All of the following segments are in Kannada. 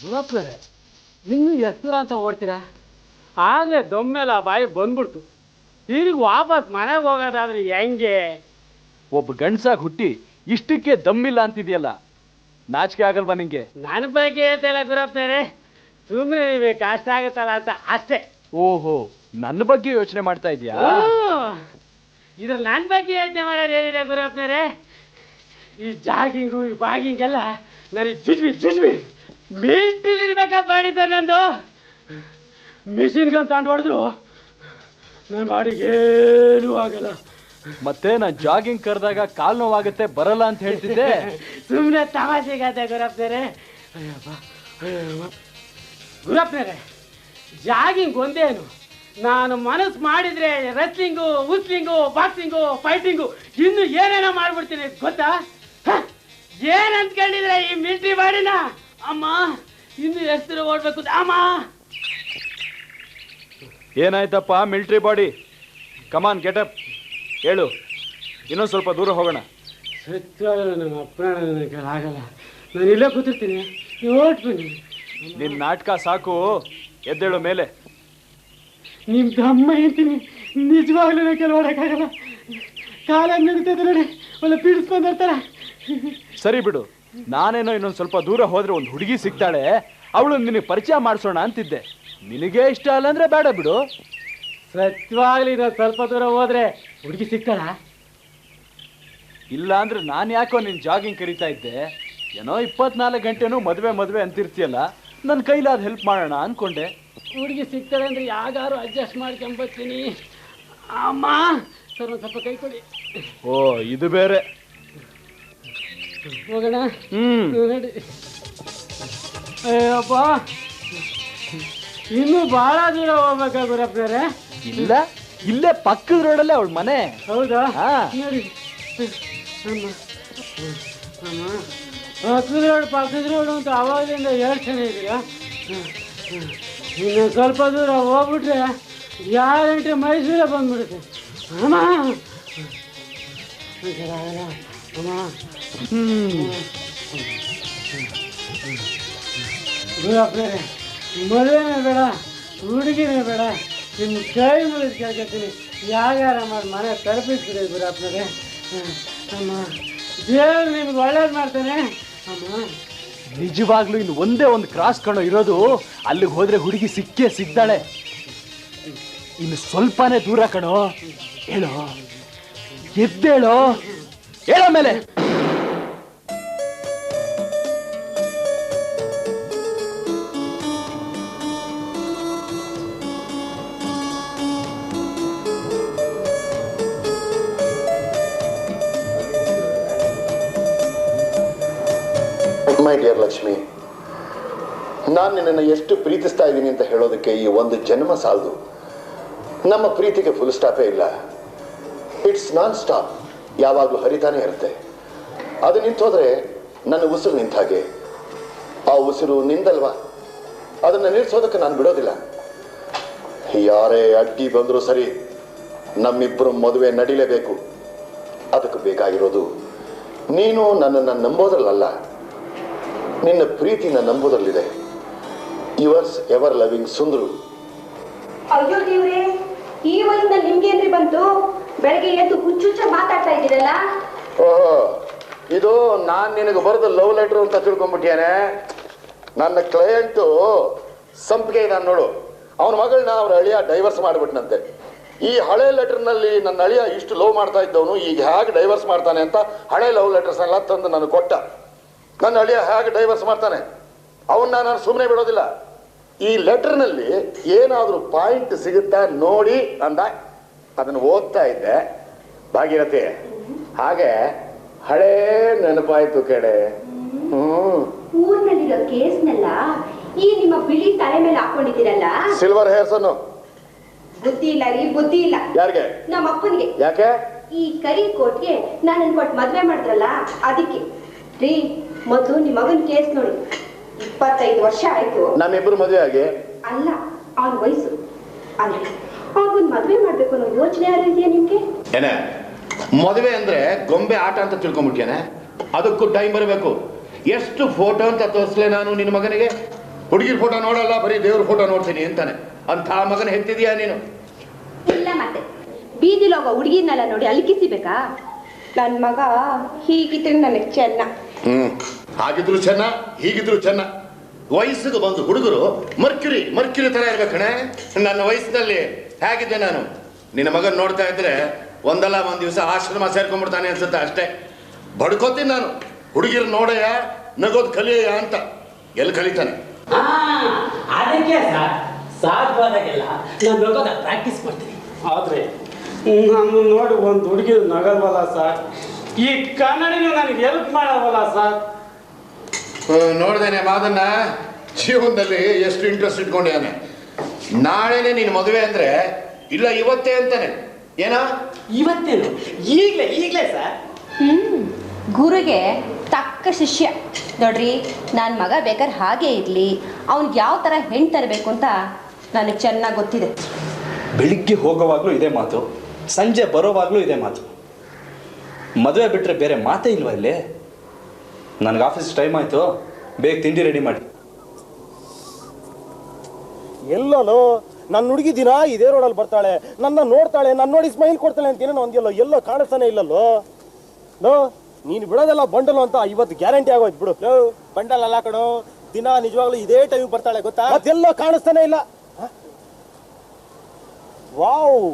ಗುರಪ್ಪರೇ ಇನ್ನೂ ಎತ್ತರ ಅಂತ ಓಡ್ತೀರಾ? ಆಗಲೇ ದೊಮ್ಮೆಲ್ಲ ಬಾಯಿ ಬಂದ್ಬಿಡ್ತು. ಈಗ ವಾಪಸ್ ಮನೆಗೆ ಹೋಗೋದಾದ್ರೆ ಹೆಂಗೆ? ಒಬ್ಬ ಗಂಡ್ಸಾಗಿ ಹುಟ್ಟಿ ಇಷ್ಟಕ್ಕೆ ದಮ್ಮಿಲ್ಲ ಅಂತಿದೆಯಲ್ಲ, ನಾಚಿಕೆ ಆಗಲ್ವಾ ನಿಂಗೆ? ನನ್ನ ಬಗ್ಗೆ ಹೇಳ್ತಿಲ್ಲ ಗುರಪ್ಪರೇ, ಸುಮ್ಮನೆ ನಿಮಗೆ ಕಷ್ಟ ಆಗುತ್ತಲ್ಲ ಅಂತ ಅಷ್ಟೇ. ಓಹೋ, ನನ್ನ ಬಗ್ಗೆ ಯೋಚನೆ ಮಾಡ್ತಾ ಇದೀಯಾ? ಇದ್ರಲ್ಲಿ ನನ್ನ ಬಗ್ಗೆ ಯೋಚನೆ ಮಾಡೋದು ಏನಿದೆ ಗುರಪ್ಪನರೇ? ಈ ಜಾಗಿಂಗು ಈ ಬಾಗಿಂಗೆಲ್ಲ ನನಗೆ ಜುಜ್ವಿ ಮೀಟಿರ್ಬೇಕಾದ್ ಮಾಡಿದ್ದೆ. ನಂದು ಮಿಷಿನ್ಗಂತ ತಗೊಂಡು ಹೊಡೆದ್ರು ನನ್ನ ಬಾಡಿಗೇನೂ ಆಗಲ್ಲ. ಮತ್ತೆ ನಾನು ಜಾಗಿಂಗ್ ಕರೆದಾಗ ಕಾಲು ನೋವಾಗುತ್ತೆ ಬರಲ್ಲ ಅಂತ ಹೇಳ್ತಿದ್ದೆ. ಸುಮ್ಮನೆ ತಮಾಷೆಗಾದೆ ಗುರಪ್ಪನರೇ. ಗುರಪ್ಪನರೇ, ಜಾಗಿಂಗ್ ಒಂದೇನು, ನಾನು ಮನಸ್ಸು ಮಾಡಿದ್ರೆ ರೆಸ್ಲಿಂಗು, ಉಸ್ಲಿಂಗು, ಬಾಕ್ಸಿಂಗು, ಫೈಟಿಂಗು ಇನ್ನು ಏನೇನೋ ಮಾಡ್ಬಿಡ್ತೀನಿ ಗೊತ್ತಾ? ಏನ್ ಅಂದ್ಕೊಂಡಿದ್ರೆ ಈ ಮಿಲ್ಟ್ರಿ ಬಾಡಿನ? ಅಮ್ಮ ಇನ್ನು ಎಷ್ಟು ದೂರ ಓಡ್ಬೇಕು ಅಮ್ಮ? ಏನಾಯ್ತಪ್ಪ ಮಿಲ್ಟ್ರಿ ಬಾಡಿ? ಕಮಾನ್ ಗೆಟಪ್, ಹೇಳು, ಇನ್ನೊಂದು ಸ್ವಲ್ಪ ದೂರ ಹೋಗೋಣ. ಸತ್ಯವಾಗಲ್ಲ, ನಮ್ಮ ಅಪ್ಪನ ಆಗಲ್ಲ, ನಾನು ಇಲ್ಲೇ ಕೂತಿರ್ತೀನಿ, ನೀವು ಓಡ್ಬನ್ನಿ. ನಿನ್ನ ನಾಟಕ ಸಾಕು, ಎದ್ದೇಳು ಮೇಲೆ. ನಿಮ್ಮ ದಮ್ಮ ಹೇಳ್ತೀನಿ, ನಿಜವಾಗ್ಲೂ ಕೆಲವು ಓಡಕ್ಕಾಗಲ್ಲ. ಕಾಲಾಗಿ ನಡೀತದೆ ನೋಡಿ, ಒಳ್ಳೆ ಪೀಡಿಸ್ಕೊಂಡಿರ್ತಾರ. ಸರಿ ಬಿಡು, ನಾನೇನೋ ಇನ್ನೊಂದು ಸ್ವಲ್ಪ ದೂರ ಹೋದ್ರೆ ಒಂದು ಹುಡುಗಿ ಸಿಗ್ತಾಳೆ, ಅವಳು ನಿನಗೆ ಪರಿಚಯ ಮಾಡಿಸೋಣ ಅಂತಿದ್ದೆ. ನಿನಗೆ ಇಷ್ಟ ಅಲ್ಲ ಅಂದ್ರೆ ಬೇಡ ಬಿಡು. ಸತ್ಯವಾಗ್ಲಿ ನಾನು ಸ್ವಲ್ಪ ದೂರ ಹೋದ್ರೆ ಹುಡುಗಿ ಸಿಗ್ತಾಳ? ಇಲ್ಲ ಅಂದ್ರೆ ನಾನು ಯಾಕೋ ನಿನ್ನ ಜಾಗಿಂಗ್ ಕರಿತಾ ಇದ್ದೆ. ಏನೋ 24 ಗಂಟೆನೂ ಮದುವೆ ಅಂತಿರ್ತೀಯಲ್ಲ, ನನ್ನ ಕೈಲಾದ ಹೆಲ್ಪ್ ಮಾಡೋಣ ಅನ್ಕೊಂಡೆ. ಹುಡುಗಿ ಸಿಗ್ತಾಳೆ ಅಂದ್ರೆ ಯಾಗಾರು ಅಡ್ಜಸ್ಟ್ ಮಾಡ್ಕೊಂಬರ್ತೀನಿ. ಅಮ್ಮ ಸರ್ ಒಂದು ಸ್ವಲ್ಪ ಕೈ ಕೊಡಿ. ಓ, ಇದು ಬೇರೆ. ಹೋಗೋಣ. ನೋಡಿ, ಅಯ್ಯಪ್ಪ ಇನ್ನು ಬಹಳ ದೂರ ಹೋಗ್ಬೇಕಾ ಗುರಪ್ಪನರೇ? ಇಲ್ಲ, ಇಲ್ಲೇ ಪಕ್ಕದ ರೋಡಲ್ಲೇ ಅವಳ ಮನೆ. ಹೌದಾ? ನೋಡಿ ಪಕ್ಕದ ರೋಡ್ ಅಂತ ಅವಾಗಲಿಂದ ಹೇಳ್ತಾನೆ ಇದೀರಾ. ಇನ್ನು ಸ್ವಲ್ಪ ದೂರ ಹೋಗ್ಬಿಟ್ರೆ ಗ್ಯಾರಂಟಿ ಮೈಸೂರೇ ಬಂದ್ಬಿಡುತ್ತೆ. ಅಮ್ಮ ಅಮ್ಮ ಗುರಪ್ಪನರೇ, ಮದುವೆನೇ ಬೇಡ, ಹುಡುಗಿನೇ ಬೇಡ, ನಿಮ್ಮ ಕೈ ಮುಗಿದು ಕೇಳ್ಕೊತೀನಿ, ಯಾಗಾರ ಮಾಡಿ ಮನೆ ತಲುಪಿಸ್ಬಿಡಿ ಗುರಪ್ಪನರೇ. ಅಮ್ಮ ದೇವ್ರು ನಿಮ್ಗೆ ಒಳ್ಳೇದು ಮಾಡ್ತಾನೆ. ಅಮ್ಮ ನಿಜವಾಗ್ಲೂ ಇನ್ನು ಒಂದೇ ಒಂದು ಕ್ರಾಸ್ ಕಣೋ ಇರೋದು, ಅಲ್ಲಿಗೆ ಹೋದ್ರೆ ಹುಡುಗಿ ಸಿಗ್ತಾಳೆ. ಇನ್ನು ಸ್ವಲ್ಪನೇ ದೂರ ಕಣೋ. ಹೇಳೋ, ಎದ್ದೇಳೋ, ಹೇಳೋ ಮೇಲೆ. ಮೈ ಡಿಯರ್ ಲಕ್ಷ್ಮಿ, ನಾನು ನಿನ್ನನ್ನು ಎಷ್ಟು ಪ್ರೀತಿಸ್ತಾ ಇದ್ದೀನಿ ಅಂತ ಹೇಳೋದಕ್ಕೆ ಈ ಒಂದು ಜನ್ಮ ಸಾಲದು. ನಮ್ಮ ಪ್ರೀತಿಗೆ ಫುಲ್ ಸ್ಟಾಪೇ ಇಲ್ಲ. ಇಟ್ಸ್ ನಾನ್ ಸ್ಟಾಪ್, ಯಾವಾಗಲೂ ಹರಿತಾನೆ ಇರುತ್ತೆ. ಅದು ನಿಂತೋದ್ರೆ ನನ್ನ ಉಸಿರು ನಿಂತ ಹಾಗೆ. ಆ ಉಸಿರು ನಿಂದಲ್ವಾ, ಅದನ್ನು ನಿಲ್ಲಿಸೋದಕ್ಕೆ ನಾನು ಬಿಡೋದಿಲ್ಲ. ಯಾರೇ ಅಡ್ಡಿ ಬಂದರೂ ಸರಿ, ನಮ್ಮಿಬ್ಬರು ಮದುವೆ ನಡೀಲೇಬೇಕು. ಅದಕ್ಕೆ ಬೇಕಾಗಿರೋದು ನೀನು ನನ್ನನ್ನು ನಂಬೋದ್ರಲ್ಲ, ನಿನ್ನ ಪ್ರೀತಿನ ನಂಬೋದ್ರಲ್ಲಿದೆ. Yours ever loving ಸುಂದ್ರು. ಅಯ್ಯೋ ದೇವ್ರೆ, ಈ ವಯಸ್ಸಿನಲ್ಲಿ ನಿಮ್ಗೇನ್ರಿ ಬಂತು? ಬೆಳಗ್ಗೆ ಎದ್ದು ಹುಚ್ಚುಚ್ಚ ಮಾತಾಡ್ತಾ ಇದ್ದೀರಲ್ಲ. ಓಹೋ, ಇದು ನಾನು ನಿನಗೆ ಬರೆದ ಲವ್ ಲೆಟರ್ ಅಂತ ತಿಳ್ಕೊಂಡ್ಬಿಟ್ಟಿಯಾನೆ. ನನ್ನ ಕ್ಲೈಂಟು ಸಂಪಿಗೆ ಇದ್ದಾನೆ ನೋಡು, ಅವನ ಮಗಳನ್ನ ಅವ್ರ ಅಳಿಯ ಡೈವರ್ಸ್ ಮಾಡಿಬಿಟ್ನಂತೆ. ಈ ಹಳೆ ಲೆಟರ್ನಲ್ಲಿ ನನ್ನ ಅಳಿಯ ಇಷ್ಟು ಲವ್ ಮಾಡ್ತಾ ಇದ್ದವನು ಈಗ ಹೇಗೆ ಡೈವರ್ಸ್ ಮಾಡ್ತಾನೆ ಅಂತ ಹಳೆ ಲವ್ ಲೆಟರ್ಸ್ನೆಲ್ಲ ತಂದು ನನಗೆ ಕೊಟ್ಟ. ನನ್ನ ಅಳಿಯ ಹೇಗೆ ಡೈವರ್ಸ್ ಮಾಡ್ತಾನೆ ಅವನ್ನ ನಾನು ಸುಮ್ಮನೆ ಬಿಡೋದಿಲ್ಲ. ಈ ಲೆಟರ್ನಲ್ಲಿ ಏನಾದರೂ ಪಾಯಿಂಟ್ ಸಿಗುತ್ತಾ ನೋಡಿ ಅಂದ. ಅದನ್ನು ಓದ್ತಾ ಇದ್ದೆ ಭಾಗೀರಥಿ, ಹಾಗೆ ಹಳೇ ನೆನಪಾಯ್ತು ಕಡೆ. ಊರ್ನಲ್ಲಿರೋ ಕೇಸ್ನೆಲ್ಲ ಈ ನಿಮ್ಮ ಬಿಳಿ ತಲೆ ಮೇಲೆ ಹಾಕೊಂಡಿದ್ದೀರಲ್ಲ. ಸಿಲ್ವರ್ ಹೇರ್ಸ್ ಅನ್ನು ಬುದ್ಧಿ ಇಲ್ಲ ರೀ, ಬುದ್ಧಿ ಇಲ್ಲ. ಯಾರಿಗೆ? ನಮ್ಮ ಅಪ್ಪನಿಗೆ. ಯಾಕೆ? ಈ ಕರಿ ಕೋಟ್ಗೆ ನಾನು ಕೊಟ್ಟು ಮದ್ವೆ ಮಾಡಿದ್ರಲ್ಲ ಅದಕ್ಕೆ ರೀ. ಮೊದಲು ನಿಮ್ಮ ಮಗನ ಕೇಸ್ ನೋಡಿ, 25 ವರ್ಷ ಆಯ್ತು ನಮ್ಮಿಬ್ರು ಮದುವೆ ಆಗಿ. ಅಲ್ಲ, ಅವನ ವಯಸ್ಸು ಅಲ್ಲ, ಅವನ್ ಮದ್ವೆ ಮಾಡ್ಬೇಕು ಅನ್ನೋ ಯೋಚನೆ ಯಾರು ಇದೆಯಾ ನಿಮ್ಗೆ? ಏನೇ ಮದುವೆ ಅಂದ್ರೆ ಗೊಂಬೆ ಆಟ ಅಂತ ತಿಳ್ಕೊಂಡ್ಬಿಟ್ಯಾನೆ. ಅದಕ್ಕೂ ಟೈಮ್ ಬರಬೇಕು. ಎಷ್ಟು ಫೋಟೋ ಅಂತ ತೋರಿಸ್ಲೆ ನಾನು ನಿನ್ನ ಮಗನಿಗೆ? ಹುಡುಗಿರ ಫೋಟೋ ನೋಡಲ್ಲ, ಬರೀ ದೇವ್ರ ಫೋಟೋ ನೋಡ್ತೀನಿ ಅಂತಾನೆ. ಅಂಥ ಮಗನ ಹೆತ್ತಿದೀಯಾ ನೀನು? ಇಲ್ಲ ಮತ್ತೆ ಬೀದಿಲಿ ಹೋಗೋ ಹುಡುಗಿನೆಲ್ಲ ನೋಡಿ ಅಲಿಕಿಸಿಬೇಕಾ? ನನ್ನ ಮಗ ಹೀಗಿದ್ರೆ ನನಗೆ ಚೆನ್ನ. ಹಾಗಿದ್ರು ಚೆನ್ನ, ಹೀಗಿದ್ರು ಚೆನ್ನ. ವಯಸ್ಸಿಗೆ ಬಂದು ಹುಡುಗರು ಮರ್ಕ್ಯುರಿ ತರ ಇರ್ಬೇಕಣೆ. ನನ್ನ ವಯಸ್ಸಿನಲ್ಲಿ ಹೇಗಿದ್ದೆ ನಾನು? ನಿನ್ನ ಮಗನ್ ನೋಡ್ತಾ ಇದ್ರೆ ಒಂದಲ್ಲ ಒಂದ್ ದಿವಸ ಆಶ್ರಮ ಸೇರ್ಕೊಂಡ್ಬಿಡ್ತಾನೆ ಅನ್ಸುತ್ತೆ ಅಷ್ಟೇ. ಬಡ್ಕೋತೀನಿ ನಾನು. ಹುಡುಗಿರು ನೋಡಯ್ಯ, ನಗೋದ್ ಕಲಿಯಯ್ಯ ಅಂತ. ಎಲ್ಲಿ ಕಲಿತಾನೆ? ಅದಕ್ಕೆ ಸರ್ ಸಾಧ್ಯವಾದಾಗೆಲ್ಲ ನಾನು ನಗೋದ ಪ್ರಾಕ್ಟೀಸ್ ಮಾಡ್ತೀನಿ. ಆದ್ರೆ ನಾನು ನೋಡಿ ಒಂದು ಹುಡುಗಿ ನಗಲ್ವಲ್ಲ ಸರ್. ಈ ಕನ್ನಡಿನೂ ನನಗೆ ಹೆಲ್ಪ್ ಮಾಡಲ್ವಲ್ಲ ಸರ್. ನೋಡ್ದೇನೆ ಮಾದನ್ನ ಜೀವನದಲ್ಲಿ ಎಷ್ಟು ಇಂಟ್ರೆಸ್ಟ್ ಇಟ್ಕೊಂಡಿದ್ದಾನೆ. ನಾಳೆನೆ ನೀನು ಮದುವೆ ಅಂದ್ರೆ ಇಲ್ಲ ಇವತ್ತೇ ಅಂತಾನೆ. ಏನೋ ಇವತ್ತೇನು? ಈಗ್ಲೇ ಸರ್. ಗುರುಗೆ ತಕ್ಕ ಶಿಷ್ಯ ನೋಡ್ರಿ. ನನ್ನ ಮಗ ಬೇಕಾದ್ರೆ ಹಾಗೆ ಇರಲಿ, ಅವ್ನಿಗೆ ಯಾವ ಥರ ಹೆಣ್ಣು ತರಬೇಕು ಅಂತ ನನಗೆ ಚೆನ್ನಾಗಿ ಗೊತ್ತಿದೆ. ಬೆಳಿಗ್ಗೆ ಹೋಗೋವಾಗಲೂ ಇದೇ ಮಾತು, ಸಂಜೆ ಬರೋವಾಗಲೂ ಇದೇ ಮಾತು. ಮದುವೆ ಬಿಟ್ಟರೆ ಬೇರೆ ಮಾತೇ ಇಲ್ವಾ ಇಲ್ಲಿ? ನನಗೆ ಆಫೀಸ್ ಟೈಮ್ ಆಯಿತು, ಬೇಗ ತಿಂಡಿ ರೆಡಿ ಮಾಡಿ. ಎಲ್ಲೋ ನನ್ನ ಹುಡುಗಿ ದಿನ ಇದೇ ರೋಡಲ್ಲಿ ಬರ್ತಾಳೆ, ನನ್ನ ನೋಡ್ತಾಳೆ, ನನ್ನ ನೋಡಿ ಸ್ಮೈಲ್ ಕೊಡ್ತಾಳೆ ಅಂತ ಏನೋ ಒಂದಿಲ್ಲೋ ಎಲ್ಲೋ ಕಾಣಿಸ್ತಾನೆ ಇಲ್ಲಲ್ಲೋ. ಲೋ ನೀನು ಬಿಡೋದೆಲ್ಲ ಬಂಡಲು ಅಂತ ಇವತ್ತು ಗ್ಯಾರಂಟಿ ಆಗೋಯ್ತು ಬಿಡು. ಲೋ ಬಂಡಲ್ ಅಲ್ಲ ಕಣೋ, ದಿನ ನಿಜವಾಗ್ಲೂ ಇದೇ ಟೈಮ್ ಬರ್ತಾಳೆ ಗೊತ್ತಾ? ಅದೆಲ್ಲೋ ಕಾಣಿಸ್ತಾನೆ ಇಲ್ಲ. ವಾವ್,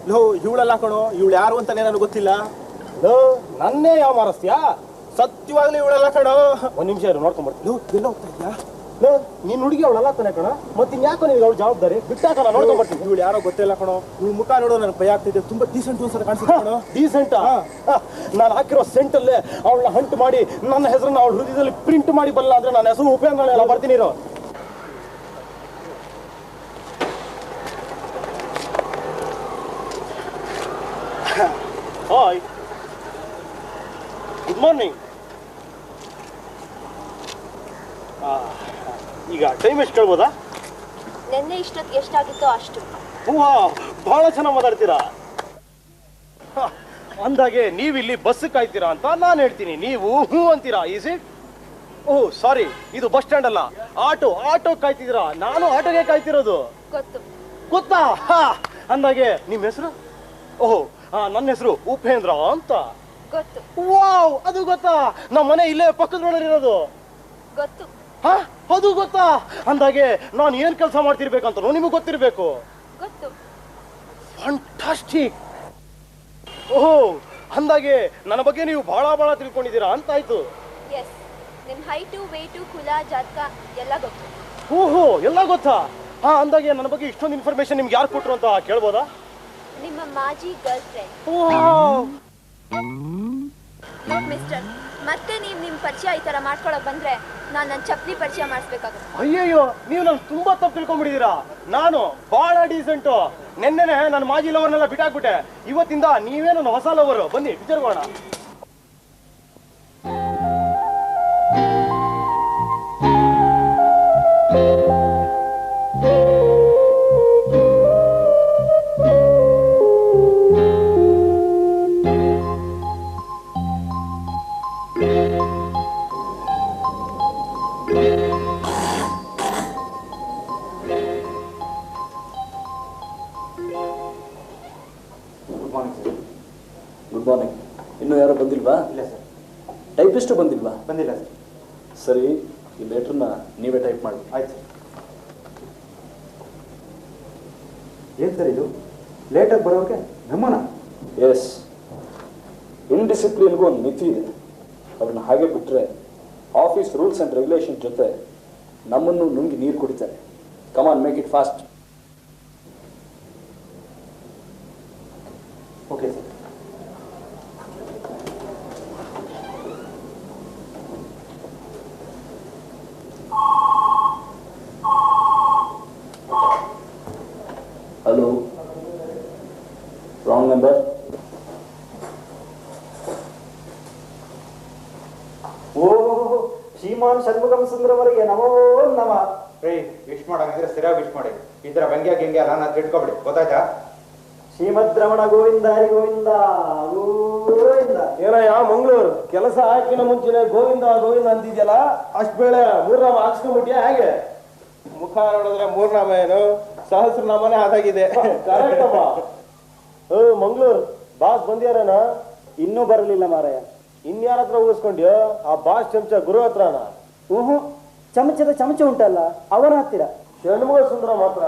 ಲೋ ಇವಳಲ್ಲ ಕಣೋ, ಇವಳು ಯಾರು ಅಂತಾನೆ ನನಗೆ ಗೊತ್ತಿಲ್ಲ. ಲೋ ನನ್ನೇ ಯಾವ ಮಾರಸ್ತ್ಯಾ? ಸತ್ಯವಾಗ್ಲೂ ಇವಳಲ್ಲ ಕಣೋ. ಒಂದ್ ನಿಮಿಷ ಇರು, ನೋಡ್ಕೊಂಡ್ಬರ್ತೀನಿ. ಲೋ ಎಲ್ಲ ಹೋಗ್ತಾ ಇದ್ಯಾ? ಲೋ ನೀನ್ ಹುಡುಗಿ ಅವಳಲ್ಲ ತಾನೆ ಕಣ, ಮತ್ತೆ ಇನ್ಯಾಕೋ ನಿನ್ಗೆ ಅವಳು ಜವಾಬ್ದಾರಿ? ಬಿಟ್ಟಾಕ ನಾನು ನೋಡ್ಕೊಂಡ್ಬರ್ತೀನಿ. ಇವಳು ಯಾರೋ ಗೊತ್ತಿಲ್ಲ ಕಣೋ. ಇವಳು ಮುಖ ನೋಡೋ ನನಗೆ ಭಯ ಆಗ್ತಿದೆ. ತುಂಬಾ ಡೀಸೆಂಟ್ ಅನ್ಸೋದು ಕಾಣಿಸುತ್ತೆ ಕಣೋ. ಡೀಸೆಂಟಾ? ನಾನು ಹಾಕಿರೋ ಸೆಂಟಲ್ಲೇ ಅವಳನ್ನ ಹಂಟ್ ಮಾಡಿ ನನ್ನ ಹೆಸರನ್ನ ಅವಳ ಹೃದಯದಲ್ಲಿ ಪ್ರಿಂಟ್ ಮಾಡಿ ಬಲ್ಲ ಅಂದ್ರೆ ನನ್ನ ಹೆಸರು ಉಪೇಂದ್ರ ಎಲ್ಲ ಬರ್ತೀನಿ ಇರೋ. Hi, good morning. ಈಗ ಟೈಮ್ ಎಷ್ಟು ಕೇಳ್ಬೋದಾ? ನೆನ್ನೆ ಇಷ್ಟೊತ್ತಿಗೆ ಎಷ್ಟಾಗಿತ್ತೋ ಅಷ್ಟು. ಹೂವಾ, ಬಹಳ ಚೆನ್ನಾಗಿ ಮಾತಾಡ್ತೀರಾ. ಅಂದಾಗೆ ನೀವಿಲ್ಲಿ ಬಸ್ ಕಾಯ್ತೀರಾ ಅಂತ ನಾನು ಹೇಳ್ತೀನಿ, ನೀವು ಹೂ ಅಂತೀರಾ. Is it? ಓಹ್ ಸಾರಿ, ಇದು ಬಸ್ ಸ್ಟ್ಯಾಂಡ್ ಅಲ್ಲ, ಆಟೋ ಕಾಯ್ತಿದ್ದೀರಾ. ನಾನು ಆಟೋಗೆ ಕಾಯ್ತಿರೋದು. ಗೊತ್ತು. ಗೊತ್ತಾ? ಅಂದಾಗೆ ನಿಮ್ಮ ಹೆಸರು? ಓಹೋ ನನ್ನ ಹೆಸರು ಉಪೇಂದ್ರ ಅಂತ. ಗೊತ್ತು. ವಾವ್, ಅದು ಗೊತ್ತಾ? ನಮ್ಮ ಮನೆ ಇಲ್ಲೇ ಪಕ್ಕದ ರೋಡಲ್ಲಿ ಇರೋದು. ಗೊತ್ತು. ಅದು ಗೊತ್ತಾ? ಅಂದಾಗೆ ನಾನು ಏನ್ ಕೆಲಸ ಮಾಡ್ತಿರ್ಬೇಕಂತ ನಿಮಗೆ ಗೊತ್ತಿರ್ಬೇಕು. ಗೊತ್ತು. ಫ್ಯಾಂಟಾಸ್ಟಿಕ್. ಓಹೋ, ಅಂದಾಗೆ ನನ್ನ ಬಗ್ಗೆ ನೀವು ಬಹಳ ತಿಳ್ಕೊಂಡಿದ್ದೀರಾ ಅಂತ ಆಯ್ತು. ಎಸ್, ನಿಮ್ ಹೈಟು, ವೇಟು, ಕುಲ, ಜಾತಕ ಎಲ್ಲ ಗೊತ್ತು. ಓಹೋ, ಎಲ್ಲ ಗೊತ್ತಾ? ಅಂದಾಗೆ ನನ್ನ ಬಗ್ಗೆ ಇಷ್ಟೊಂದು ಇನ್ಫಾರ್ಮೇಶನ್ ನಿಮ್ಗೆ ಯಾರು ಕೊಟ್ರು ಅಂತ ಕೇಳ್ಬೋದಾ? ನಿಮ್ಮ ಮಾಜಿ ಗರ್ಲ್ ಫ್ರೆಂಡ್. ಮಿಸ್ಟರ್, ಮತ್ತೆ ನಿಮ್ ಪರಿಚಯ ಈ ತರ ಮಾಡ್ಕೊಳಕ್ ಬಂದ್ರೆ ನಾನು ನನ್ನ ಚಪ್ಪಲಿ ಪರಿಚಯ ಮಾಡಿಸ್ಬೇಕಾಗುತ್ತೆ. ಅಯ್ಯಯ್ಯೋ, ನೀವು ನಾನು ತುಂಬಾ ತಪ್ಪು ತಿಳ್ಕೊಂಡ್ಬಿಟ್ಟಿದ್ದೀರಾ. ನಾನು ಬಹಳ ಡೀಸೆಂಟು. ನೆನ್ನೆನೆ ನನ್ನ ಮಾಜಿ ಲವರ್ನೆಲ್ಲ ಬಿಟ್ಟಾಕ್ಬಿಟ್ಟೆ. ಇವತ್ತಿಂದ ನೀವೇ ನನ್ನ ಹೊಸ ಲವರು. ಬನ್ನಿ ವಿಚಾರಗೋಣ. Good morning. ಇನ್ನೂ ಯಾರು ಬಂದಿಲ್ವಾ? ಇಲ್ಲ ಸರ್. ಟೈಪಿಸ್ಟು ಬಂದಿಲ್ವಾ? ಬಂದಿಲ್ಲ ಸರ್. ಸರಿ, ಈ ಲೆಟ್ರನ್ನ ನೀವೇ ಟೈಪ್ ಮಾಡಿ. ಆಯ್ತು ಸರ್. ಏನು ಸರ್ ಇದು? ಲೇಟಾಗಿ ಬರೋಕೆ ನಮ್ಮನ? ಎಸ್, ಇನ್ಡಿಸಿಪ್ಲಿನ್ಗೂ ಒಂದು ಮಿತಿ ಇದೆ. ಅವ್ರನ್ನ ಹಾಗೆ ಬಿಟ್ಟರೆ ಆಫೀಸ್ ರೂಲ್ಸ್ ಆ್ಯಂಡ್ ರೆಗ್ಯುಲೇಷನ್ ಜೊತೆ ನಮ್ಮನ್ನು ನುಂಗಿ ನೀರು ಕುಡಿತಾರೆ. Come on, make it fast. Okay sir. Hello, wrong number. ಓ ಶ್ರೀಮಾನ್ ಷಣ್ಮುಖಂ ಸುಂದರವರಿಗೆ ನಮೋ ನಮ. ವಿಶ್ ಮಾಡಂಗಿದ್ರೆ ಸರಿಯಾಗಿ ವಿಶ್ ಮಾಡಿ. ಈ ತರ ವ್ಯಂಗ್ಯ ಗಿಂಗ್ಯ ಎಲ್ಲ ನಾನು ತಿಳ್ಕೊಬಿಡಿ, ಗೊತ್ತಾಯ್ತಾ? ಶ್ರೀಮದ್ ರಮಣ ಗೋವಿಂದ ಹರಿ ಗೋವಿಂದ ಗೋವಿಂದ. ಏನಯ್ಯ ಮಂಗಳೂರು ಕೆಲಸ ಹಾಕಿನ ಮುಂಚೆನೆ ಗೋವಿಂದ ಗೋವಿಂದ ಅಂತಿದ್ಯಲ್ಲ, ಅಷ್ಟು ಬೇಳೆ ಮೂರ್ನಾಮ ಹಾಕ್ಸ್ಕೊಂಡ್ಬಿಟ್ಯಾ ಹೇಗೆ? ಮುಖ ನೋಡಿದ್ರೆ ಮೂರ್ನಾಮ ಏನು ಸಹಸ್ರನಾಮನೇ ಆದಾಗಿದೆ. ಮಂಗಳೂರು ಬಾಸ್ ಬಂದ್ಯಾರೇನ? ಇನ್ನೂ ಬರಲಿಲ್ಲ ಮಾರಾಯ. ಇನ್ಯಾರ ಹತ್ರ ಉಳಿಸ್ಕೊಂಡ್ಯೋ? ಆ ಬಾಸ್ ಚಮಚ ಗುರು ಹತ್ರನ? ಚಮಚದ ಚಮಚ ಉಂಟಲ್ಲ ಅವನ ಹತ್ತಿರ. ಷಣ್ಮುಖ ಸುಂದರ ಮಾತ್ರ.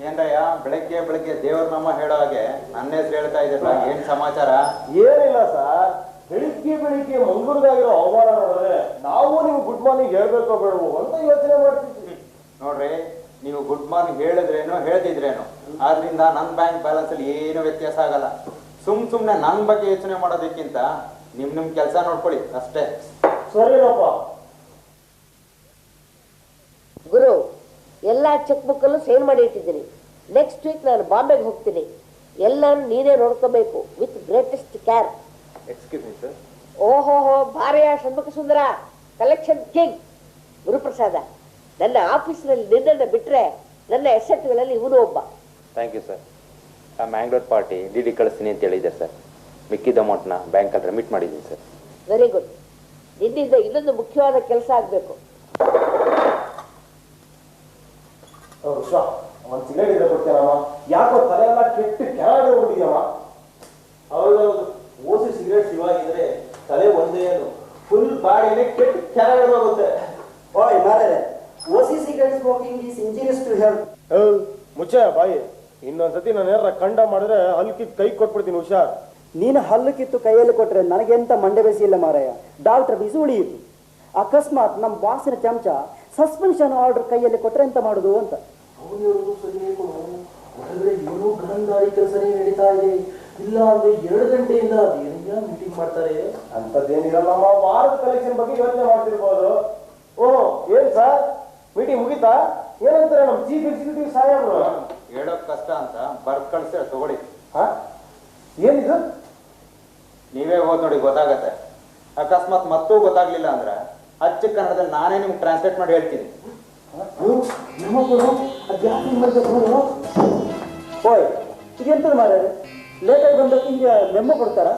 ಏನ್ರಯ್ಯ ಬೆಳಗ್ಗೆ ಬೆಳಗ್ಗೆ ದೇವ್ರ ನಾಮ ಹೇಳೋ ಹಾಗೆ ನನ್ನ ಹೆಸರು ಹೇಳ್ತಾ ಇದ್ದೀರಲ್ಲ, ಏನ್ ಸಮಾಚಾರ? ಏನಿಲ್ಲ ಸರ್, ಬೆಳಿಗ್ಗೆ ಬೆಳಿಗ್ಗೆ ಮಂಗಳೂರಿಗಾಗಿರೋ ಅವಮಾನ ನೋಡಿದ್ರೆ ನಾವು ನೀವು ಗುಡ್ ಮಾರ್ನಿಂಗ್ ಹೇಳ್ಬೇಕೋ ಬೇಡವೋ ಅಂತ ಯೋಚನೆ ಮಾಡ್ತಿದ್ವಿ. ನೋಡ್ರಿ, ನೀವು ಗುಡ್ ಮಾರ್ನಿಂಗ್ ಹೇಳಿದ್ರೇನು ಹೇಳ್ತಿದ್ರೇನು, ಆದ್ರಿಂದ ನನ್ನ ಬ್ಯಾಂಕ್ ಬ್ಯಾಲೆನ್ಸ್ ಅಲ್ಲಿ ಏನು ವ್ಯತ್ಯಾಸ ಆಗಲ್ಲ. ಸುಮ್ನೆ ನನ್ನ ಬಗ್ಗೆ ಯೋಚನೆ ಮಾಡೋದಕ್ಕಿಂತ ನಿಮ್ ಕೆಲಸ ನೋಡ್ಕೊಳ್ಳಿ ಅಷ್ಟೇ. ಸರಿನಪ್ಪ ಗುರು. ಎಲ್ಲ ಚೆಕ್ ಬುಕ್ ಅಲ್ಲೂ ಸೇಲ್ ಮಾಡಿ ಇಟ್ಟಿದ್ದೀನಿ. ನೆಕ್ಸ್ಟ್ ವೀಕ್ ನಾನು ಬಾಂಬೆಗೆ ಹೋಗ್ತೀನಿ. ಎಲ್ಲ ನೀನೇ ನೋಡ್ಕೋಬೇಕು with greatest care. Excuse me sir. ಓಹೋಹೋ, ಭಾರ್ಯ ಷಣ್ಮುಖ ಸುಂದರ, ಕಲೆಕ್ಷನ್ ಕಿಂಗ್ ಗುರುಪ್ರಸಾದ. ನನ್ನ ಆಫೀಸ್ನಲ್ಲಿ ನಿನ್ನನ್ನು ಬಿಟ್ಟರೆ ನನ್ನ ಎಸೆಟ್ಗಳಲ್ಲಿ ಇವನು ಒಬ್ಬ. Thank you sir. ಆ ಮ್ಯಾಂಗ್ಳೂರ್ ಪಾರ್ಟಿ ಡಿ ಕಳಿಸ್ತೀನಿ ಅಂತ ಹೇಳಿದ್ದೆ ಸರ್. ಮಿಕ್ಕಿದ ಅಮೌಂಟ್ನ ಬ್ಯಾಂಕಲ್ಲಿ ರೆಮಿಟ್ ಮಾಡಿದ್ದೀನಿ ಸರ್. Very good. ನಿನ್ನಿಂದ ಇನ್ನೊಂದು ಮುಖ್ಯವಾದ ಕೆಲಸ ಆಗಬೇಕು. ಒಂದು ಸಿಗರೇಟ್ ಇದ್ರೆ ಕೊಡ್ತೇನಮ್ಮ. ಯಾಕೋ ತಲೆ ಎಲ್ಲ ಕೆಟ್ಟು ಕೆಳಗಡೆ ಹೋಗ್ಬಿಟ್ಟಿದ್ಯಮ್ಮ. ಹೌದೌದು, ಓಸಿ ಸಿಗರೇಟ್ ಇವಾಗಿದ್ರೆ ತಲೆ ಒಂದೇ ಏನು ಫುಲ್ ಬಾಡಿನೇ ಕೆಟ್ಟು ಕೆಳಗಡೆ ಹೋಗುತ್ತೆ. ಓಯ್ ಮಾರಾಯ, ಓಸಿ cigarette smoking is injurious to health. ಮುಚ್ಚ ಬಾಯಿ. ಇನ್ನೊಂದ್ಸತಿ ನಾನು ಏನಾರ ಕಂಡ ಮಾಡಿದ್ರೆ ಹಲ್ಕಿ ಕೈ ಕೊಟ್ಬಿಡ್ತೀನಿ, ಹುಷಾರ್. ನೀನು ಹಲ್ಲು ಕಿತ್ತು ಕೈಯಲ್ಲಿ ಕೊಟ್ರೆ ನನಗೆಂತ ಮಂಡೆ ಬೆಸಿ ಇಲ್ಲ ಮಾರಾಯ. ಡಾಕ್ಟರ್ ಬಿಸಿ ಉಳಿಯಿತು. ಅಕಸ್ಮಾತ್ ನಮ್ಮ ಬಾಸಿನ ಚಮಚ ಸಸ್ಪೆನ್ಷನ್ ಆರ್ಡರ್ ಕೈಯಲ್ಲಿ ಕೊಟ್ರೆ ಎಂತ ಮಾಡುದು ಅಂತ. ಏನು ಗಂಧಾರಿ ಕೆಲಸನೇ ನಡೀತಾ ಇದೆ. ಇಲ್ಲ ಅಂದ್ರೆ 2 ಗಂಟೆಯಿಂದ ಮೀಟಿಂಗ್ ಮಾಡ್ತಾರೆ. ಅಂತದ್ದೇನಿರಲ್ಲಮ್ಮ, ವಾರದ ಕಲೆಕ್ಷನ್ ಬಗ್ಗೆ ಯೋಚನೆ ಮಾಡ್ತಿರ್ಬೋದು. ಓಹ್, ಏನ್ ಸರ್ ಮೀಟಿಂಗ್ ಮುಗಿತಾ? ಏನಂತಾರೆ ನಮ್ಮ ಚೀಫ್ ಎಕ್ಸಿಕ್ಯೂಟಿವ್ ಸಾಹೇಬ್ರು? ಹೇಳೋಕ್ ಕಷ್ಟ ಅಂತ ಬರ್ದ್ ಕಳಿಸ್ತಾರೆ, ತಗೊಳ್ಳಿ. ಏನಿದು? ನೀವೇ ಓದ್ ನೋಡಿ, ಗೊತ್ತಾಗತ್ತೆ. ಅಕಸ್ಮಾತ್ ಮತ್ತೂ ಗೊತ್ತಾಗ್ಲಿಲ್ಲ ಅಂದ್ರೆ ಅಚ್ಚ ಕನ್ನಡದಲ್ಲಿ ನಾನೇ ನಿಮ್ಗೆ ಟ್ರಾನ್ಸ್ಲೇಟ್ ಮಾಡಿ ಹೇಳ್ತೀನಿ. ಓಯ್, ಇದೆಂತದ ಮಾರಾಯ, ಲೇಟಾಗಿ ಬಂದಕ್ಕೆ ಹಿಂಗೆ ಮೆಮ್ಮೋ ಕೊಡ್ತಾರ?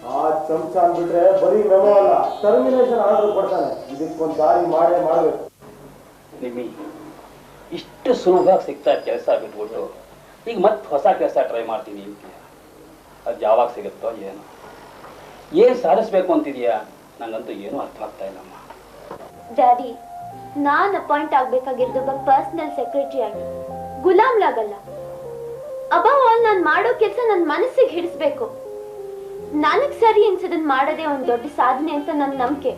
ಆ ಚಮಚ ಅಂದ್ಬಿಟ್ರೆ ಬರೀ ಮೆಮೋ ಅಲ್ಲ, ಟರ್ಮಿನೇಷನ್ ಆರ್ಡರ್ ಕೊಡ್ತಾನೆ. ಇದಕ್ಕೊಂದು ದಾರಿ ಮಾಡೇ ಮಾಡ್ಬೇಕು. ನಿಮ್ಮಿ ಇಷ್ಟು ಸುಲಭವಾಗಿ ಸಿಗ್ತಾ ಕೆಲಸ ಬಿಟ್ಬಿಟ್ಟು ಈಗ ಮತ್ತೆ ಹೊಸ ಕೆಲಸ ಟ್ರೈ ಮಾಡ್ತೀನಿ ಅಂತ. ಅದು ಯಾವಾಗ ಸಿಗುತ್ತೋ ಏನು, ಏನು ಸಾಧಿಸ್ಬೇಕು ಅಂತಿದೆಯಾ? ನಂಗಂತೂ ಏನೂ ಅರ್ಥ ಆಗ್ತಾ ಇಲ್ಲಮ್ಮ. ಡ್ಯಾಡಿ, ನಾನು ಅಪಾಯಿಂಟ್ ಆಗ್ಬೇಕಾಗಿರೋದು ಒಬ್ಬ ಪರ್ಸನಲ್ ಸೆಕ್ರೆಟರಿ ಆಗಿ, ಗುಲಾಮ್ಲಾಗಲ್ಲ. ಅಬವ್ ಆಲ್ ನಾನು ಮಾಡೋ ಕೆಲಸ ನನ್ನ ಮನಸ್ಸಿಗೆ ಹಿಡಿಸ್ಬೇಕು. ನನಗ್ ಸರಿ ಅನ್ಸದನ್ ಮಾಡೋದೇ ಒಂದು ದೊಡ್ಡ ಸಾಧನೆ ಅಂತ ನನ್ನ ನಂಬಿಕೆ.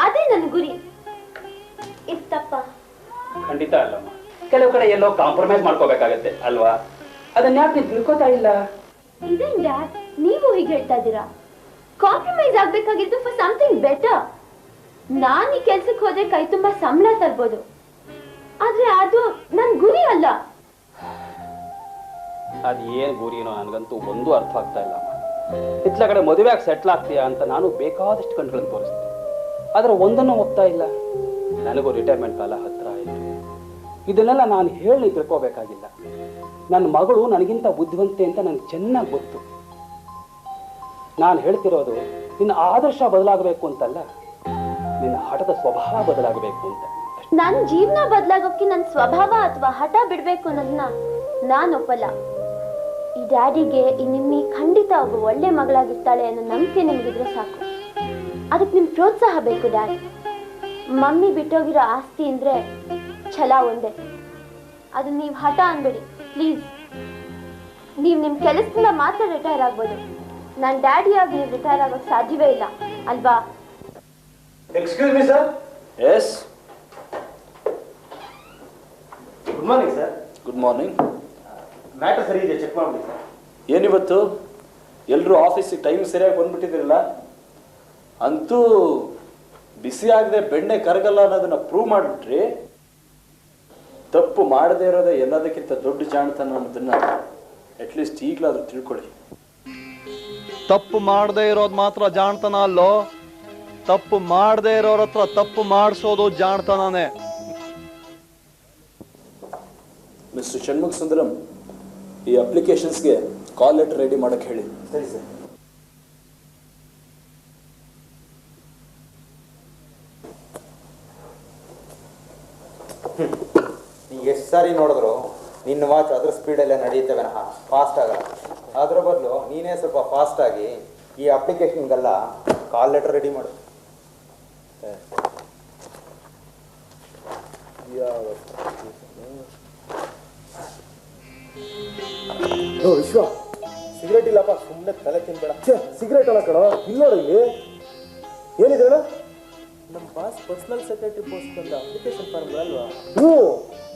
ಅದೇ ನನ್ನ ಗುರಿ. ಇದು ತಪ್ಪ? ಖಂಡಿತ ಅಲ್ಲಮ್ಮ. ಕೆಲವು ಕಡೆ ಎಲ್ಲೋ ಕಾಂಪ್ರಮೈಸ್ ಮಾಡ್ಕೋಬೇಕಾಗತ್ತೆ ಅಲ್ವಾ? ಅದನ್ನ ಯಾಕೆ ನೀವು ತಿಳ್ಕೊತಾ ಇಲ್ಲ? ಇದೇನ್ ಡ್ಯಾಡ್, ನೀವು ಹೀಗೆ ಹೇಳ್ತಾ ಇದ್ದೀರಾ? ಕಾಂಪ್ರಮೈಸ್ ಆಗ್ಬೇಕಾಗಿದ್ದು ಫಾರ್ ಸಮಥಿಂಗ್ ಬೆಟರ್. ನಾನು ಈ ಕೆಲ್ಸಕ್ಕೆ ಹೋದ್ರೆ ಕೈ ತುಂಬಾ ಸಂಬಳ ತರ್ಬೋದು, ಆದ್ರೆ ಅದು ನನ್ ಗುರಿ ಅಲ್ಲ. ಅದು ಏನ್ ಗುರಿನೋ ನನಗಂತೂ ಒಂದು ಅರ್ಥ ಆಗ್ತಾ ಇಲ್ಲ. ಇತ್ಲ ಕಡೆ ಮದುವೆಯಾಗಿ ಸೆಟ್ಲ್ ಆಗ್ತೀಯಾ ಅಂತ ನಾನು ಬೇಕಾದಷ್ಟು ಕಣ್ಗಳನ್ನು ತೋರಿಸ್ತೀನಿ, ಆದ್ರೆ ಒಂದನ್ನು ಒಪ್ತಾ ಇಲ್ಲ. ನನಗೂ ರಿಟೈರ್ಮೆಂಟ್ ಕಾಲ ಹತ್ರ ಆಯಿತು. ಇದನ್ನೆಲ್ಲ ನಾನು ಹೇಳಿ ತಿಳ್ಕೋಬೇಕಾಗಿಲ್ಲ. ನನ್ನ ಮಗಳು ನನಗಿಂತ ಬುದ್ಧಿವಂತೆ ಅಂತ ನನಗೆ ಚೆನ್ನಾಗಿ ಗೊತ್ತು. ನಾನು ಹೇಳ್ತಿರೋದು ನಿನ್ನ ಆದರ್ಶ ಬದಲಾಗಬೇಕು ಅಂತಲ್ಲ, ನಿನ್ನ ಹಠದ ಸ್ವಭಾವ ಬದಲಾಗಬೇಕು ಅಂತ. ನನ್ನ ಜೀವನ ಬದಲಾಗೋಕೆ ನನ್ನ ಸ್ವಭಾವ ಅಥವಾ ಹಠ ಬಿಡ್ಬೇಕು ಅನ್ನೋದನ್ನ ನಾನು ಒಪ್ಪಲ್ಲ. ಈ ಡ್ಯಾಡಿಗೆ ಈ ನಿಮ್ಮಿ ಖಂಡಿತ ಒಬ್ಬ ಒಳ್ಳೆ ಮಗಳಾಗಿರ್ತಾಳೆ ಅನ್ನೋ ನಂಬಿಕೆ ನಿಮ್ಗಿದ್ರೆ ಸಾಕು. ಅದಕ್ಕೆ ನಿಮ್ ಪ್ರೋತ್ಸಾಹ ಬೇಕು ಡ್ಯಾಡಿ. ಮಮ್ಮಿ ಬಿಟ್ಟೋಗಿರೋ ಆಸ್ತಿ ಅಂದ್ರೆ ಛಲ ಒಂದೇ. ಅದನ್ನ ನೀವು ಹಠ ಅನ್ಬೇಡಿ ಪ್ಲೀಸ್. ನೀವು ನಿಮ್ಮ ಕೆಲಸದಿಂದ ಮಾತ್ರ ರಿಟೈರ್ ಆಗ್ಬೋದು. ನನ್ನ ಡ್ಯಾಡಿಯಾಗಿ ನೀವು ರಿಟೈರ್ ಆಗೋಕೆ ಸಾಧ್ಯವೇ ಇಲ್ಲ ಅಲ್ವಾ? Excuse me sir. Yes, good morning sir. Good morning. Matter ಸರಿ ಇದೆ, ಚೆಕ್ ಮಾಡ್ಬಿಡಿ ಸರ್. ಏನಿವತ್ತು ಎಲ್ಲರೂ ಆಫೀಸಿಗೆ ಟೈಮ್ ಸರಿಯಾಗಿ ಬಂದ್ಬಿಟ್ಟಿದ್ದೀರಲ್ಲ? ಅಂತೂ ಬಿಸಿ ಆಗದೆ ಬೆಣ್ಣೆ ಕರಗಲ್ಲ ಅನ್ನೋದನ್ನ ಪ್ರೂವ್ ಮಾಡಿಬಿಟ್ರಿ. ತಪ್ಪು ಮಾಡದೇ ಇರೋದೇ ಎಲ್ಲದಕ್ಕಿಂತ ದೊಡ್ಡ ಜಾಣತನ ಅನ್ನೋದನ್ನ ಅಟ್ಲೀಸ್ಟ್ ಈಗಲಾದ್ರೂ ತಿಳ್ಕೊಳ್ಳಿ. ತಪ್ಪು ಮಾಡದೇ ಇರೋದು ಮಾತ್ರ ಜಾಣತನ ಅಲ್ಲೋ, ತಪ್ಪು ಮಾಡದೇ ಇರೋರ ಹತ್ರ ತಪ್ಪು ಮಾಡಿಸೋದು ಜಾಣ್ತಾನೆ. ಮಿಸ್ಟರ್ ಷಣ್ಮುಖ ಸುಂದರಂ, ಈ ಅಪ್ಲಿಕೇಶನ್ಸ್ಗೆ ಕಾಲ್ ಲೆಟರ್ ರೆಡಿ ಮಾಡಕ್ಕೆ ಹೇಳಿ. ಸರಿ ಸರ್. ನೀವು ಎಷ್ಟು ಸಾರಿ ನೋಡಿದ್ರು ನಿನ್ನ ವಾಚ್ ಅದ್ರ ಸ್ಪೀಡಲ್ಲೇ ನಡೆಯುತ್ತವೆ ಫಾಸ್ಟ್ ಆಗಲ್ಲ. ಅದ್ರ ಬದಲು ನೀನೇ ಸ್ವಲ್ಪ ಫಾಸ್ಟ್ ಆಗಿ ಈ ಅಪ್ಲಿಕೇಶನ್ಗೆಲ್ಲ ಕಾಲ್ ಲೆಟರ್ ರೆಡಿ ಮಾಡು. ವಿಶ್ವ, ಸಿಗರೇಟ್ ಇಲ್ಲಪ್ಪ, ಸುಮ್ಮನೆ ತಲೆ ತಿನ್ಬೇಡ. ಸಿಗರೇಟ್ ಅಲ್ಲ ಕಣ, ಇಲ್ಲೋಡ ಇಲ್ಲಿ ಏನಿದೆ ಅಣ್ಣ? ನಮ್ಮ ಬಾಸ್ ಪರ್ಸನಲ್ ಸೆಕ್ರೆಟರಿ ಪೋಸ್ಟ್ ಬಂದ ಅಪ್ಲಿಕೇಶನ್ ಫಾರ್ಮ್ ಅಲ್ವಾ? ಹ್ಞೂ.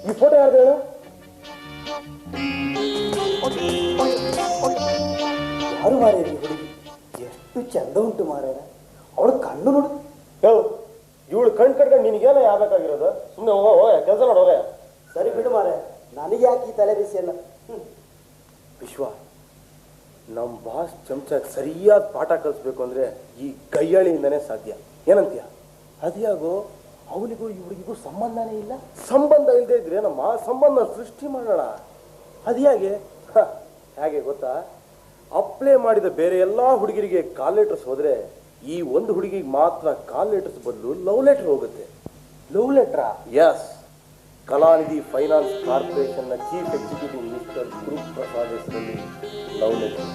ಈ ಫೋಟೋ ಯಾರ್ದು ಹೇಳ? ಯಾರು ಮಾರೇರಿ ಹುಡುಗಿ, ಎಷ್ಟು ಚಂದ ಉಂಟು ಮಾರೇರ. ಅವಳು ಕಣ್ಣು ನೋಡು. ಇವಳು ಕಣ್ ಕಟ್ಕೊಂಡು ನಿನಗೇನ ಯಾವ್ಬೇಕಾಗಿರೋದು? ಸುಮ್ಮನೆ ಹೋಗೋ, ಕೆಲಸ ನೋಡೋರೆ. ಸರಿ ಬಿಡು ಮಾರೆ, ನನಗೆ ಯಾಕೆ ಈ ತಲೆ ಬಿಸಿ ಎಲ್ಲ. ವಿಶ್ವ, ನಮ್ಮ ಬಾಸ್ ಚಮಚಕ್ಕೆ ಸರಿಯಾದ ಪಾಠ ಕಲಿಸ್ಬೇಕು ಅಂದ್ರೆ ಈ ಕೈಯಾಳಿಯಿಂದನೇ ಸಾಧ್ಯ. ಏನಂತೀಯ? ಅದ್ಯಾಗೋ ಅವನಿಗೂ ಇವಳಿಗೂ ಸಂಬಂಧನೇ ಇಲ್ಲ. ಸಂಬಂಧ ಇಲ್ಲದೆ ಇದ್ರೆ ನಮ್ಮ ಸಂಬಂಧ ಸೃಷ್ಟಿ ಮಾಡೋಣ. ಅದ್ಯಾಗೆ? ಹೇಗೆ ಗೊತ್ತಾ? ಅಪ್ಲೈ ಮಾಡಿದ ಬೇರೆ ಎಲ್ಲಾ ಹುಡುಗಿರಿಗೆ ಕಾಲ್ ಲೆಟರ್ಸ್ ಹೋದ್ರೆ ಈ ಒಂದು ಹುಡುಗಿಗೆ ಮಾತ್ರ ಕಾಲ್ ಲೆಟರ್ಸ್ ಬದಲು ಲವ್ ಲೆಟರ್ ಹೋಗುತ್ತೆ. ಲವ್ ಲೆಟ್ರಾ? ಎಸ್. ಕಲಾನಿಧಿ ಫೈನಾನ್ಸ್ ಕಾರ್ಪೊರೇಷನ್ನ chief executive minister Guru Prasad ಹೆಸರಲ್ಲಿ ಲವ್ ಲೆಟರ್.